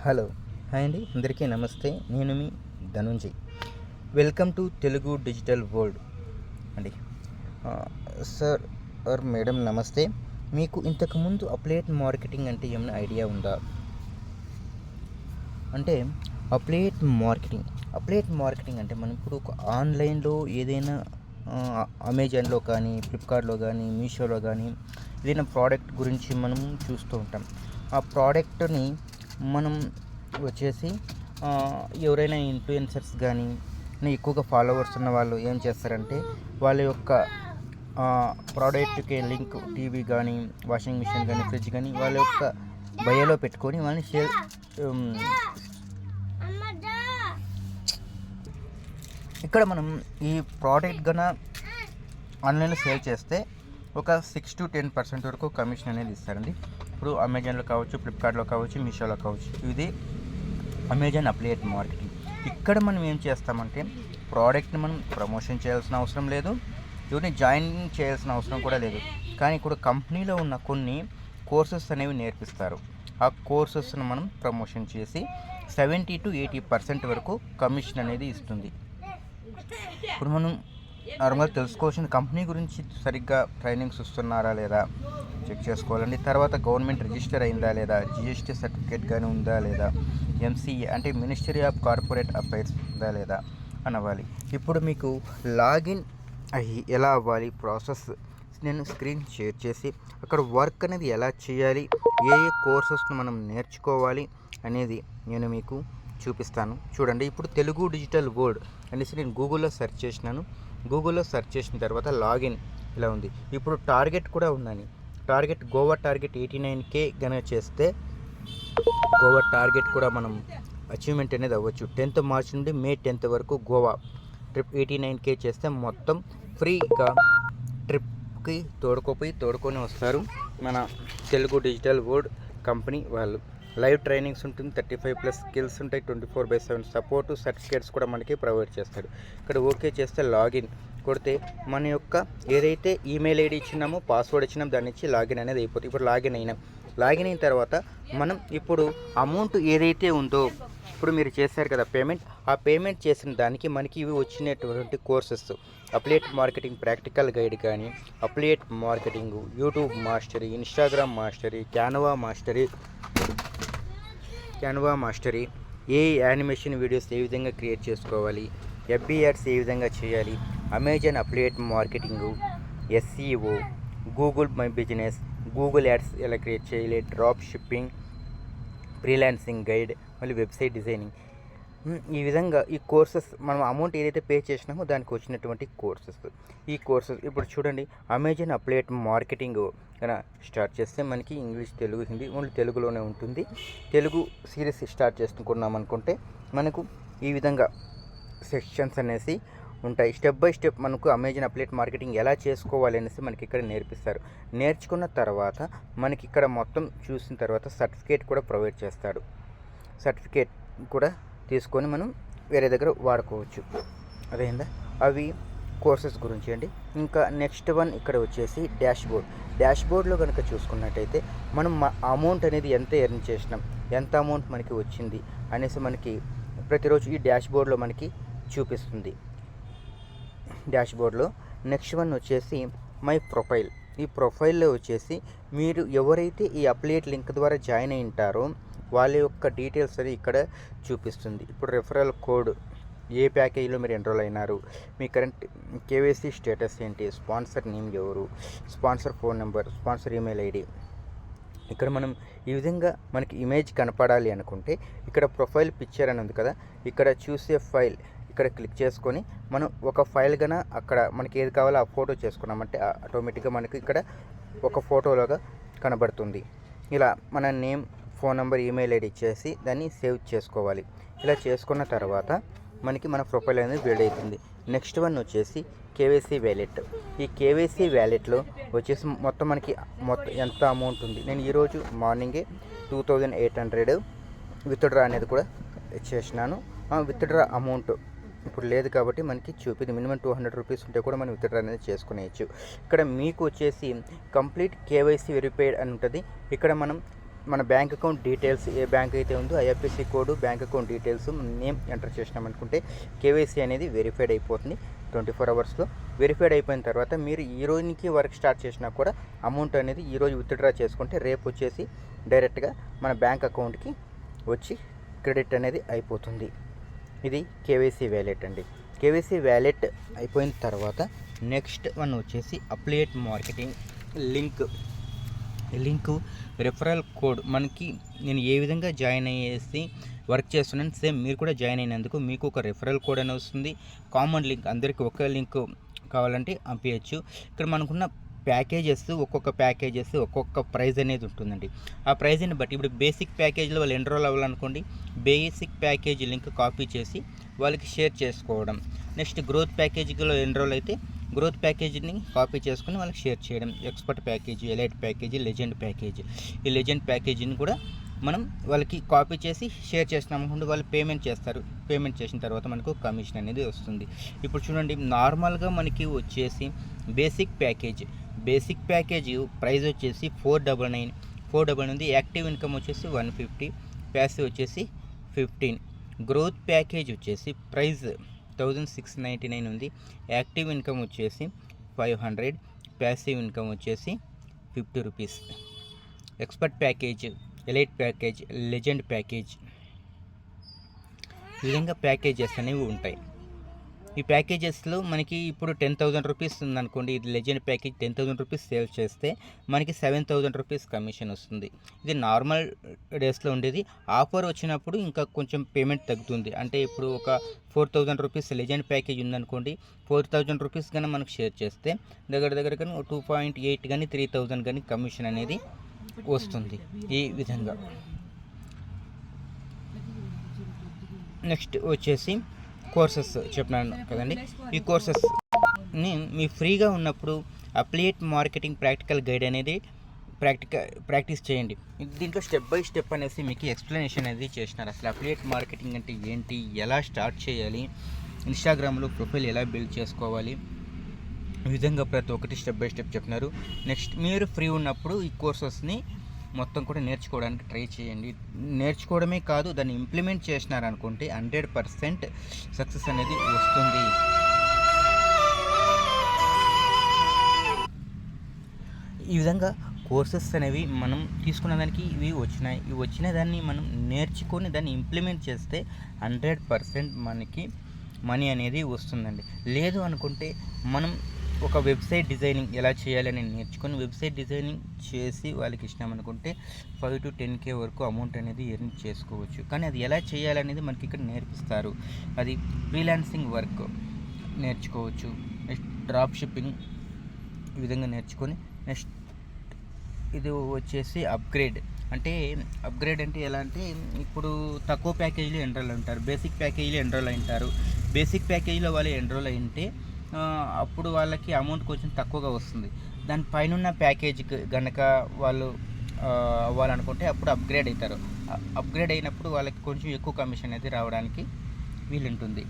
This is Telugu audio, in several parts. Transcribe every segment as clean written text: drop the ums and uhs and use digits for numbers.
హలో హాయ్ అండి, అందరికీ నమస్తే. నేను మీ Dhananjay. Welcome to Telugu digital world అండి. సార్ ఆర్ మేడం నమస్తే. మీకు ఇంతకుముందు అప్లైడ్ మార్కెటింగ్ అంటే ఏమైనా ఐడియా ఉందా? అంటే అప్లైడ్ మార్కెటింగ్ అంటే మనం ఇప్పుడు ఒక ఆన్లైన్లో ఏదైనా అమెజాన్లో కానీ, ఫ్లిప్కార్ట్లో కానీ, మీషోలో కానీ ఏదైనా ప్రోడక్ట్ గురించి మనం చూస్తూ ఉంటాం. ఆ ప్రోడక్ట్ని మనం వచ్చేసి ఎవరైనా ఇన్ఫ్లుయెన్సర్స్ కానీ, ఎక్కువగా ఫాలోవర్స్ ఉన్న వాళ్ళు ఏం చేస్తారంటే వాళ్ళ యొక్క ప్రోడక్ట్కి లింక్ టీవీ కానీ, వాషింగ్ మిషన్ కానీ, ఫ్రిడ్జ్ కానీ వాళ్ళ యొక్క బయోలో పెట్టుకొని వాళ్ళని షేర్ ఇక్కడ మనం ఈ ప్రోడక్ట్ కన్నా ఆన్లైన్లో సేల్ చేస్తే ఒక 6-10% వరకు కమిషన్ అనేది ఇస్తారండి. ఇప్పుడు అమెజాన్లో కావచ్చు, ఫ్లిప్కార్ట్లో కావచ్చు, మీషోలో కావచ్చు. ఇది అమెజాన్ అప్లైడ్ మార్కెటింగ్. ఇక్కడ మనం ఏం చేస్తామంటే ప్రోడక్ట్ని మనం ప్రమోషన్ చేయాల్సిన అవసరం లేదు, ఎవరిని జాయిన్ చేయాల్సిన అవసరం కూడా లేదు. కానీ ఇక్కడ కంపెనీలో ఉన్న కొన్ని కోర్సెస్ అనేవి నేర్పిస్తారు. ఆ కోర్సెస్ను మనం ప్రమోషన్ చేసి 70-80% వరకు కమిషన్ అనేది ఇస్తుంది. ఇప్పుడు మనం నార్మల్గా తెలుసుకోవాల్సిన కంపెనీ గురించి సరిగ్గా ట్రైనింగ్స్ ఇస్తున్నారా లేదా చెక్ చేసుకోవాలండి. తర్వాత గవర్నమెంట్ రిజిస్టర్ అయిందా లేదా, జిఎస్టీ సర్టిఫికేట్ కానీ ఉందా లేదా, ఎంసీఏ అంటే మినిస్ట్రీ ఆఫ్ కార్పొరేట్ అఫైర్స్ ఉందా లేదా అని అవ్వాలి. ఇప్పుడు మీకు లాగిన్ అయ్యి ఎలా అవ్వాలి ప్రాసెస్ నేను స్క్రీన్ షేర్ చేసి అక్కడ వర్క్ అనేది ఎలా చేయాలి, ఏ కోర్సెస్ను మనం నేర్చుకోవాలి అనేది నేను మీకు చూపిస్తాను. చూడండి, ఇప్పుడు తెలుగు డిజిటల్ వరల్డ్ అనేసి నేను గూగుల్లో సెర్చ్ చేసినాను. గూగుల్లో సెర్చ్ చేసిన తర్వాత లాగిన్ ఇలా ఉంది. ఇప్పుడు టార్గెట్ కూడా ఉందని, గోవా టార్గెట్ 89K కనుక చేస్తే గోవా టార్గెట్ కూడా మనం అచీవ్మెంట్ అనేది అవ్వచ్చు. 10th మార్చ్ నుండి మే 10th వరకు గోవా ట్రిప్ 89K చేస్తే మొత్తం ఫ్రీగా ట్రిప్కి తోడుకొని వస్తారు మన తెలుగు డిజిటల్ వరల్డ్ కంపెనీ వాళ్ళు. లైవ్ ట్రైనింగ్స్ ఉంటుంది, 35+ స్కిల్స్ ఉంటాయి, 24/7 సపోర్టు, సర్టిఫికేట్స్ కూడా మనకి ప్రొవైడ్ చేస్తాడు. ఇక్కడ ఓకే చేస్తే లాగిన్ కొడితే మన యొక్క ఏదైతే ఈమెయిల్ ఐడి ఇచ్చినామో, పాస్వర్డ్ ఇచ్చినామో దాని నుంచి లాగిన్ అనేది అయిపోతుంది. ఇప్పుడు లాగిన్ అయిన తర్వాత మనం ఇప్పుడు అమౌంట్ ఏదైతే ఉందో, ఇప్పుడు మీరు చేశారు కదా పేమెంట్, ఆ పేమెంట్ చేసిన దానికి మనకి ఇవి వచ్చినటువంటి courses applied marketing practical guide కానీ, applied marketing, YouTube mastery, Instagram mastery, Canva mastery, ఏ యానిమేషన్ వీడియోస్ ఏ విధంగా క్రియేట్ చేసుకోవాలి, FB యాడ్స్ ఏ విధంగా చేయాలి, Amazon applied marketing, SEO, Google my business, Google ads ఎలా క్రియేట్ చేయాలి, డ్రాప్ షిప్పింగ్, ఫ్రీలాన్సింగ్ గైడ్, మళ్ళీ వెబ్సైట్ డిజైనింగ్, ఈ విధంగా ఈ కోర్సెస్ మనం అమౌంట్ ఏదైతే పే చేసినామో దానికి వచ్చినటువంటి కోర్సెస్. ఈ కోర్సెస్ ఇప్పుడు చూడండి, అమెజాన్ అప్లైడ్ మార్కెటింగ్ కనుక స్టార్ట్ చేస్తే మనకి ఇంగ్లీష్, తెలుగు, హిందీ ఓన్లీ తెలుగులోనే ఉంటుంది. తెలుగు సిరీస్ స్టార్ట్ చేసుకున్నాం అనుకుంటే మనకు ఈ విధంగా సెక్షన్స్ అనేసి ఉంటాయి. స్టెప్ బై స్టెప్ మనకు అమెజాన్ అప్లైడ్ మార్కెటింగ్ ఎలా చేసుకోవాలి అనేసి మనకి ఇక్కడ నేర్పిస్తారు. నేర్చుకున్న తర్వాత మనకి ఇక్కడ మొత్తం చూసిన తర్వాత సర్టిఫికేట్ కూడా ప్రొవైడ్ చేస్తాడు. సర్టిఫికేట్ కూడా తీసుకొని మనం వేరే దగ్గర వాడుకోవచ్చు. అదేందా అవి కోర్సెస్ గురించి అండి. ఇంకా నెక్స్ట్ వన్ ఇక్కడ వచ్చేసి డాష్బోర్డ్లో కనుక చూసుకున్నట్టయితే మనం అమౌంట్ అనేది ఎంత ఎర్న్ చేసినాం, ఎంత అమౌంట్ మనకి వచ్చింది అనేసి మనకి ప్రతిరోజు ఈ డాష్బోర్డ్లో మనకి చూపిస్తుంది. డాష్బోర్డ్లో నెక్స్ట్ వన్ వచ్చేసి మై ప్రొఫైల్. ఈ ప్రొఫైల్లో వచ్చేసి మీరు ఎవరైతే ఈ అప్లైడ్ లింక్ ద్వారా జాయిన్ అయి ఉంటారో వాళ్ళ యొక్క డీటెయిల్స్ అని ఇక్కడ చూపిస్తుంది. ఇప్పుడు రెఫరల్ కోడ్, ఏ ప్యాకేజీలో మీరు ఎన్రోల్ అయినారు, మీ కరెంట్ KYC స్టేటస్ ఏంటి, స్పాన్సర్ నేమ్ ఎవరు, sponsor phone number, sponsor email ID. ఇక్కడ మనం ఈ విధంగా మనకి ఇమేజ్ కనపడాలి అనుకుంటే ఇక్కడ ప్రొఫైల్ పిక్చర్ అని ఉంది కదా, ఇక్కడ చూసే ఫైల్ ఇక్కడ క్లిక్ చేసుకొని మనం ఒక ఫైల్ కన్నా అక్కడ మనకి ఏది కావాలో ఆ ఫోటో చేసుకున్నామంటే ఆటోమేటిక్గా మనకి ఇక్కడ ఒక ఫోటోలాగా కనబడుతుంది. ఇలా మన name, phone number, email ID ఇచ్చేసి దాన్ని సేవ్ చేసుకోవాలి. ఇలా చేసుకున్న తర్వాత మనకి మన ప్రొఫైల్ అనేది బిల్డ్ అవుతుంది. నెక్స్ట్ వన్ వచ్చేసి KYC వ్యాలెట్. ఈ KYC వ్యాలెట్లో వచ్చేసి మొత్తం మనకి ఎంత అమౌంట్ ఉంది. నేను ఈరోజు మార్నింగే 2800 విత్డ్రా అనేది కూడా చేసినాను. విత్డ్రా అమౌంట్ ఇప్పుడు లేదు కాబట్టి మనకి చూపింది మినిమం 200 రూపీస్ ఉంటే కూడా మనం విత్డ్రా అనేది చేసుకునేయచ్చు. ఇక్కడ మీకు వచ్చేసి కంప్లీట్ KYC వెరిఫైడ్ అని ఉంటుంది. ఇక్కడ మనం మన బ్యాంక్ అకౌంట్ డీటెయిల్స్ ఏ బ్యాంక్ అయితే ఉందో IFSC code, bank account details, name enter చేసినామనుకుంటే కేవైసీ అనేది వెరిఫైడ్ అయిపోతుంది 24 అవర్స్లో. వెరిఫైడ్ అయిపోయిన తర్వాత మీరు ఈ రోజుకి వర్క్ స్టార్ట్ చేసినా కూడా అమౌంట్ అనేది ఈరోజు విత్డ్రా చేసుకుంటే రేపు వచ్చేసి డైరెక్ట్గా మన బ్యాంక్ అకౌంట్కి వచ్చి క్రెడిట్ అనేది అయిపోతుంది. ఇది కేవైసీ వ్యాలెట్ అండి. కేవైసీ వ్యాలెట్ అయిపోయిన తర్వాత నెక్స్ట్ వన్ వచ్చేసి appellate marketing link referral code. మనకి నేను ఏ విధంగా జాయిన్ అయ్యేసి వర్క్ చేస్తున్నాను సేమ్ మీరు కూడా జాయిన్ అయినందుకు మీకు ఒక రెఫరల్ కోడ్ అని వస్తుంది. కామన్ లింక్, అందరికీ ఒక లింక్ కావాలంటే పంపించచ్చు. ఇక్కడ మనకున్న ప్యాకేజెస్, ఒక్కొక్క ప్రైజ్ అనేది ఉంటుందండి. ఆ ప్రైజ్ని బట్టి ఇప్పుడు బేసిక్ ప్యాకేజ్లో వాళ్ళు ఎన్రోల్ అవ్వాలనుకోండి, బేసిక్ ప్యాకేజ్ లింక్ కాపీ చేసి వాళ్ళకి షేర్ చేసుకోవడం. నెక్స్ట్ గ్రోత్ ప్యాకేజీలో ఎన్రోల్ అయితే గ్రోత్ ప్యాకేజీని కాపీ చేసుకుని వాళ్ళకి షేర్ చేయడం. Expert package, elite package, legend package. ఈ లెజెండ్ ప్యాకేజీని కూడా మనం వాళ్ళకి కాపీ చేసి షేర్ చేస్తున్నాం అనుకుంటే వాళ్ళు పేమెంట్ చేస్తారు. పేమెంట్ చేసిన తర్వాత మనకు కమిషన్ అనేది వస్తుంది. ఇప్పుడు చూడండి, నార్మల్గా మనకి వచ్చేసి బేసిక్ ప్యాకేజ్ ప్రైస్ వచ్చేసి 499 యాక్టివ్ ఇన్కమ్ వచ్చేసి 150, ప్యాసివ్ వచ్చేసి 15. గ్రోత్ ప్యాకేజ్ వచ్చేసి ప్రైస్ 1699 ఉంది, యాక్టివ్ ఇన్కమ్ వచ్చేసి 500, ప్యాసివ్ ఇన్కమ్ వచ్చేసి 50 rupees. Expert package, elite package, legend package, ఈ విధంగా ప్యాకేజెస్ అనేవి ఉంటాయి. ఈ ప్యాకేజెస్లో మనకి ఇప్పుడు 10,000 రూపీస్ ఉందనుకోండి, ఇది లెజెండ్ ప్యాకేజ్ 10,000 రూపీస్ సేవ్ చేస్తే మనకి 7,000 రూపీస్ కమిషన్ వస్తుంది. ఇది నార్మల్ డేస్లో ఉండేది. ఆఫర్ వచ్చినప్పుడు ఇంకా కొంచెం పేమెంట్ తగ్గుతుంది. అంటే ఇప్పుడు ఒక 4,000 రూపీస్ లెజెండ్ ప్యాకేజ్ ఉందనుకోండి, 4,000 రూపీస్ కానీ మనకు షేర్ చేస్తే దగ్గర కానీ 2.8 కానీ 3,000 కానీ కమిషన్ అనేది వస్తుంది. ఈ విధంగా నెక్స్ట్ వచ్చేసి కోర్సెస్ చెప్పినాను కదండి. ఈ కోర్సెస్ని మీ ఫ్రీగా ఉన్నప్పుడు అప్లియేట్ మార్కెటింగ్ ప్రాక్టికల్ గైడ్ అనేది ప్రాక్టీస్ చేయండి. దీంట్లో స్టెప్ బై స్టెప్ అనేసి మీకు ఎక్స్ప్లెనేషన్ అనేది చేసినారు. అసలు అప్లియేట్ మార్కెటింగ్ అంటే ఏంటి, ఎలా స్టార్ట్ చేయాలి, ఇన్స్టాగ్రామ్లో ప్రొఫైల్ ఎలా బిల్డ్ చేసుకోవాలి, ఈ విధంగా ప్రతి ఒక్కటి స్టెప్ బై స్టెప్ చెప్పినారు. నెక్స్ట్ మీరు ఫ్రీ ఉన్నప్పుడు ఈ కోర్సెస్ని మొత్తం కూడా నేర్చుకోవడానికి ట్రై చేయండి. నేర్చుకోవడమే కాదు, దాన్ని ఇంప్లిమెంట్ చేసినారనుకుంటే 100% సక్సెస్ అనేది వస్తుంది. ఈ విధంగా కోర్సెస్ అనేవి మనం తీసుకున్న దానికి ఇవి వచ్చిన దాన్ని మనం నేర్చుకొని దాన్ని ఇంప్లిమెంట్ చేస్తే 100% మనకి మనీ అనేది వస్తుందండి. లేదు అనుకుంటే మనం ఒక వెబ్సైట్ డిజైనింగ్ ఎలా చేయాలని నేర్చుకొని వెబ్సైట్ డిజైనింగ్ చేసి వాళ్ళకి ఇష్టమనుకుంటే 5 to 10K వరకు అమౌంట్ అనేది ఎర్న్ చేసుకోవచ్చు. కానీ అది ఎలా చేయాలనేది మనకి ఇక్కడ నేర్పిస్తారు. అది ఫ్రీలాన్సింగ్ వర్క్ నేర్చుకోవచ్చు. నెక్స్ట్ డ్రాప్ షిప్పింగ్ ఈ విధంగా నేర్చుకొని నెక్స్ట్ ఇది వచ్చేసి అప్గ్రేడ్ అంటే ఎలా అంటే ఇప్పుడు తక్కువ ప్యాకేజీలో ఎన్రోల్ ఉంటారు, బేసిక్ ప్యాకేజీలో ఎన్రోల్ అయింటారు. బేసిక్ ప్యాకేజీలో వాళ్ళు ఎన్రోల్ అయింటే అప్పుడు వాళ్ళకి అమౌంట్ కొంచెం తక్కువగా వస్తుంది. దానిపైన ఉన్న ప్యాకేజీకి కనుక వాళ్ళు అవ్వాలనుకుంటే అప్పుడు అప్గ్రేడ్ అవుతారు. అప్గ్రేడ్ అయినప్పుడు వాళ్ళకి కొంచెం ఎక్కువ కమిషన్ అనేది రావడానికి వీలుంటుంది.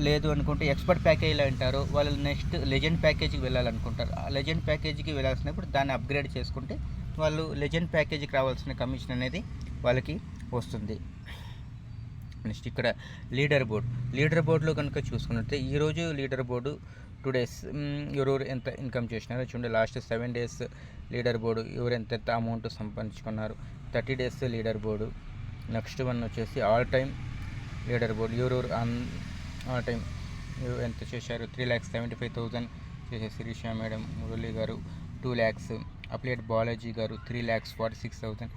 లేదు అనుకుంటే ఎక్స్పర్ట్ ప్యాకేజీలో ఉంటారు, వాళ్ళు నెక్స్ట్ లెజెండ్ ప్యాకేజీకి వెళ్ళాలనుకుంటారు. ఆ లెజెండ్ ప్యాకేజీకి వెళ్ళాల్సినప్పుడు దాన్ని అప్గ్రేడ్ చేసుకుంటే వాళ్ళు లెజెండ్ ప్యాకేజీకి రావాల్సిన కమిషన్ అనేది వాళ్ళకి వస్తుంది. నెక్స్ట్ ఇక్కడ లీడర్ బోర్డులో కనుక చూసుకున్నట్లయితే ఈరోజు లీడర్ బోర్డు 2 days ఎవరెవరు ఎంత ఇన్కమ్ చేసినారో చూడండి. లాస్ట్ 7 days లీడర్ బోర్డు ఎవరు ఎంత అమౌంట్ సంపాదించుకున్నారు. 30 days leader board. Next one వచ్చేసి ఆల్ టైమ్ లీడర్ బోర్డు ఎవరెవరు ఆల్ టైమ్ ఎంత చేశారు. 3,75,000 చేసే శిరీష మేడం, మురళి గారు 2 lakhs, అప్లైడ్ బాలాజీ గారు 3,46,000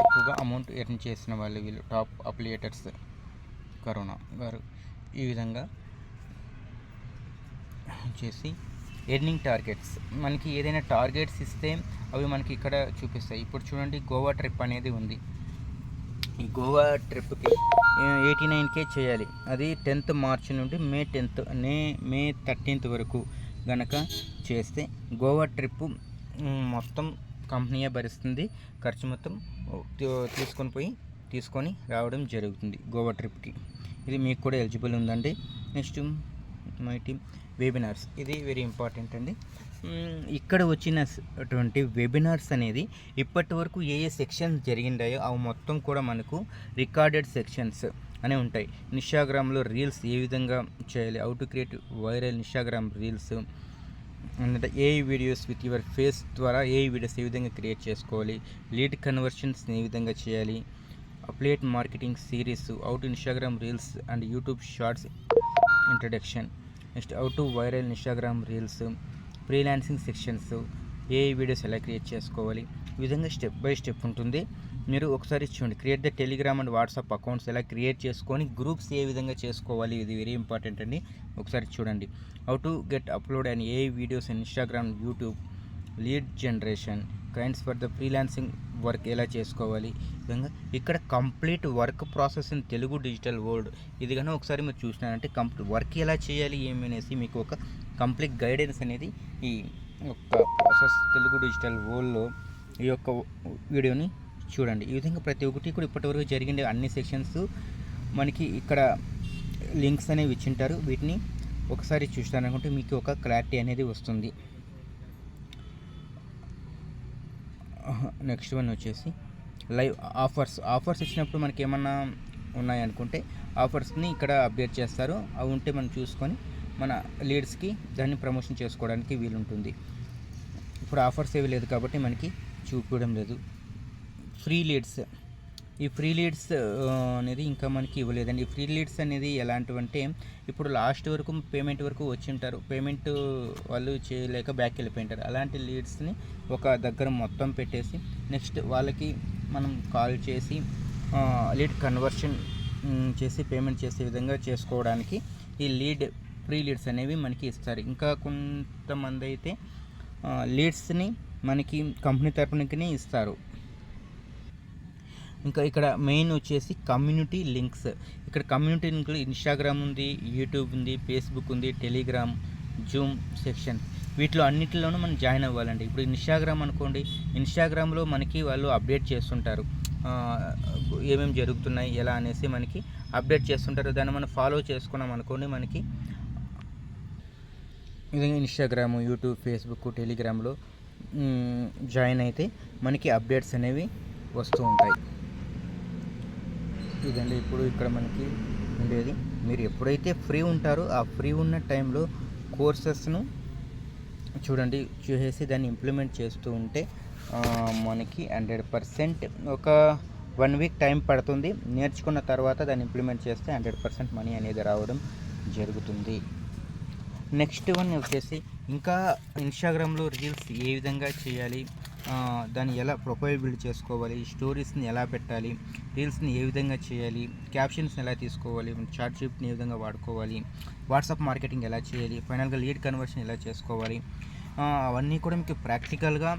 ఎక్కువగా అమౌంట్ ఎర్న్ చేసిన వాళ్ళు వీళ్ళు టాప్ అప్లియేటర్స్. కరోనా గారు ఈ విధంగా చేసి ఎర్నింగ్ టార్గెట్స్ మనకి ఏదైనా టార్గెట్స్ ఇస్తే అవి మనకి ఇక్కడ చూపిస్తాయి. ఇప్పుడు చూడండి, గోవా ట్రిప్ అనేది ఉంది. ఈ గోవా ట్రిప్కి 89K చేయాలి. అది 10th March నుండి మే 13th వరకు గనక చేస్తే గోవా ట్రిప్ మొత్తం కంపెనీయే భరిస్తుంది. ఖర్చు మొత్తం తీసుకొని రావడం జరుగుతుంది గోవా ట్రిప్కి. ఇది మీకు కూడా ఎలిజిబుల్ ఉందండి. నెక్స్ట్ మై టీమ్ వెబినార్స్, ఇది వెరీ ఇంపార్టెంట్ అండి. ఇక్కడ వచ్చినటువంటి వెబినార్స్ అనేది ఇప్పటి వరకు ఏ ఏ సెక్షన్స్ జరిగిండాయో అవి మొత్తం కూడా మనకు రికార్డెడ్ సెక్షన్స్ అనే ఉంటాయి. ఇన్స్టాగ్రామ్లో రీల్స్ ఏ విధంగా చేయాలి, how to create viral Instagram reels, అంటే AI videos with your face ద్వారా ఏఐ వీడియోస్ ఏ విధంగా క్రియేట్ చేసుకోవాలి, లీడ్ కన్వర్షన్స్ ఏ విధంగా చేయాలి, applied marketing series, how to Instagram reels and YouTube shorts introduction, next how to viral Instagram reels, freelancing sections, AI videos ఎలా క్రియేట్ చేసుకోవాలి, ఈ విధంగా స్టెప్ బై స్టెప్ ఉంటుంది. మీరు ఒకసారి చూడండి. Create the Telegram and WhatsApp accounts ఎలా క్రియేట్ చేసుకొని గ్రూప్స్ ఏ విధంగా చేసుకోవాలి, ఇది వెరీ ఇంపార్టెంట్ అండి. ఒకసారి చూడండి. How to get upload and AI videos in Instagram, YouTube, lead generation, clients for the freelancing work ఎలా చేసుకోవాలి, ఈ విధంగా ఇక్కడ complete work process in Telugu digital world. ఇది కానీ ఒకసారి మీరు చూసినారంటే కంప్లీట్ వర్క్ ఎలా చేయాలి ఏమి అనేసి మీకు ఒక కంప్లీట్ గైడెన్స్ అనేది ఈ యొక్క ప్రాసెస్ తెలుగు డిజిటల్ వరల్డ్లో ఈ యొక్క వీడియోని చూడండి. ఈ విధంగా ప్రతి ఒక్కటి కూడా ఇప్పటివరకు జరిగిన అన్ని సెక్షన్స్ మనకి ఇక్కడ లింక్స్ అనేవి ఇచ్చింటారు. వీటిని ఒకసారి చూస్తారనుకుంటే మీకు ఒక క్లారిటీ అనేది వస్తుంది. నెక్స్ట్ వన్ వచ్చేసి లైవ్ ఆఫర్స్ ఇచ్చినప్పుడు మనకి ఏమన్నా ఉన్నాయనుకుంటే ఆఫర్స్ని ఇక్కడ అప్డేట్ చేస్తారు. అవి ఉంటే మనం చూసుకొని మన లీడ్స్కి దాన్ని ప్రమోషన్ చేసుకోవడానికి వీలుంటుంది. ఇప్పుడు ఆఫర్స్ ఏవి లేదు కాబట్టి మనకి చూపించడం లేదు. ఫ్రీ లీడ్స్, ఈ ఫ్రీ లీడ్స్ అనేది ఇంకా మనకి ఇవ్వలేదండి. ఈ ఫ్రీ లీడ్స్ అనేది ఎలాంటివంటే ఇప్పుడు లాస్ట్ వరకు పేమెంట్ వరకు వచ్చి ఉంటారు, పేమెంట్ వాళ్ళు చేయలేక బ్యాక్ వెళ్ళిపోయింటారు. అలాంటి లీడ్స్ని ఒక దగ్గర మొత్తం పెట్టేసి నెక్స్ట్ వాళ్ళకి మనం కాల్ చేసి లీడ్ కన్వర్షన్ చేసి పేమెంట్ చేసే విధంగా చేసుకోవడానికి ఈ ఫ్రీ లీడ్స్ అనేవి మనకి ఇస్తారు. ఇంకా కొంతమంది అయితే లీడ్స్ని మనకి కంపెనీ తరపునకి ఇస్తారు. ఇంకా ఇక్కడ మెయిన్ వచ్చేసి కమ్యూనిటీ లింక్స్. ఇక్కడ కమ్యూనిటీ లింక్లు ఇన్స్టాగ్రామ్ ఉంది, యూట్యూబ్ ఉంది, ఫేస్బుక్ ఉంది, టెలిగ్రామ్, జూమ్ సెక్షన్, వీటిలో అన్నిటిలోనూ మనం జాయిన్ అవ్వాలండి. ఇప్పుడు ఇన్స్టాగ్రామ్ అనుకోండి, ఇన్స్టాగ్రామ్లో మనకి వాళ్ళు అప్డేట్ చేస్తుంటారు, ఏమేమి జరుగుతున్నాయి ఎలా అనేసి మనకి అప్డేట్ చేస్తుంటారు. దాన్ని మనం ఫాలో చేసుకున్నాం అనుకోండి, మనకి విధంగా ఇన్స్టాగ్రామ్, యూట్యూబ్, ఫేస్బుక్, టెలిగ్రామ్లో జాయిన్ అయితే మనకి అప్డేట్స్ అనేవి వస్తూ ఉంటాయి. ఇదండి ఇప్పుడు ఇక్కడ మనకి ఉండేది. మీరు ఎప్పుడైతే ఫ్రీ ఉంటారో ఆ ఫ్రీ ఉన్న టైంలో కోర్సెస్ను చూసేసి దాన్ని ఇంప్లిమెంట్ చేస్తూ ఉంటే మనకి 100% ఒక 1 వీక్ టైం పడుతుంది. నేర్చుకున్న తర్వాత దాన్ని ఇంప్లిమెంట్ చేస్తే 100% మనీ అనేది రావడం జరుగుతుంది. నెక్స్ట్ వన్ వచ్చేసి ఇంకా ఇన్స్టాగ్రామ్లో రీల్స్ ఏ విధంగా చేయాలి, దాన్ని ఎలా ప్రొఫైల్ బిల్డ్ చేసుకోవాలి, స్టోరీస్ని ఎలా పెట్టాలి, రీల్స్ని ఏ విధంగా చేయాలి, క్యాప్షన్స్ని ఎలా తీసుకోవాలి, చాట్ జీపీటీని ఏ విధంగా వాడుకోవాలి, వాట్సాప్ మార్కెటింగ్ ఎలా చేయాలి, ఫైనల్గా లీడ్ కన్వర్షన్ ఎలా చేసుకోవాలి, అవన్నీ కూడా మీకు ప్రాక్టికల్గా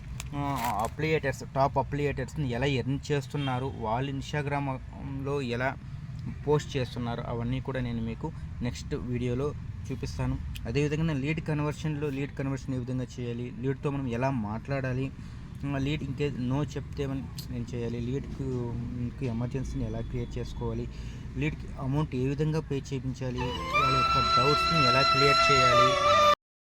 టాప్ అప్లియేటర్స్ని ఎలా ఎర్న్ చేస్తున్నారు, వాళ్ళు ఇన్స్టాగ్రామ్లో ఎలా పోస్ట్ చేస్తున్నారు, అవన్నీ కూడా నేను మీకు నెక్స్ట్ వీడియోలో చూపిస్తాను. అదేవిధంగా లీడ్ కన్వర్షన్ ఏ విధంగా చేయాలి, లీడ్తో మనం ఎలా మాట్లాడాలి, లీడ్ ఇంకే నో చెప్తే మనం ఏం చేయాలి, లీడ్కి ఎమర్జెన్సీని ఎలా క్రియేట్ చేసుకోవాలి, లీడ్కి అమౌంట్ ఏ విధంగా పే చేయించాలి, వాళ్ళ యొక్క డౌట్స్ని ఎలా క్లియర్ చేయాలి,